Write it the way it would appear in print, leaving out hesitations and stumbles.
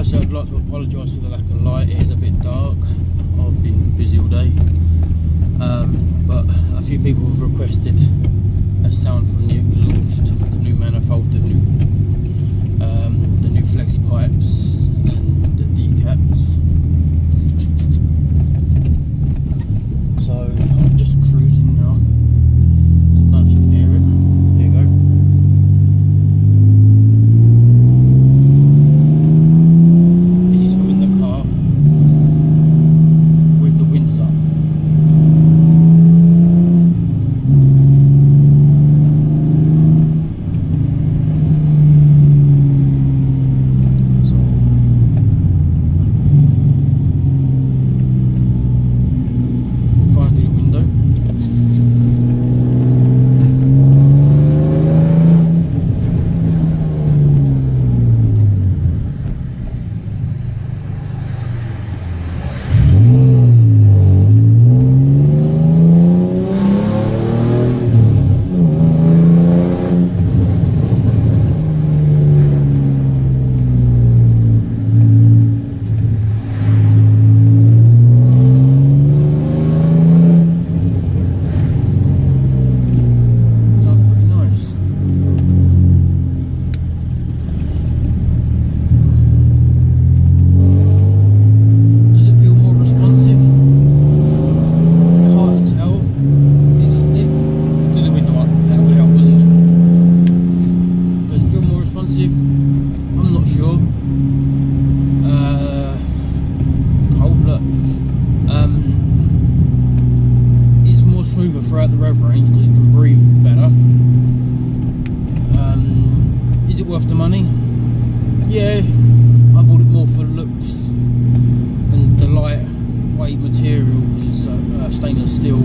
Firstly, I'd like to apologise for the lack of light. It is a bit dark. I've been busy all day, but a few people have requested a sound from the exhaust, the new manifold, the new Flexi pipes, and the decats. So I'm just cruising now. I don't know if you can hear it. There you go. This is from in the car with the windows up. I'm not sure. It's cold, look. It's more smoother throughout the rev range because it can breathe better. Is it worth the money? Yeah, I bought it more for looks and the lightweight materials. It's stainless steel.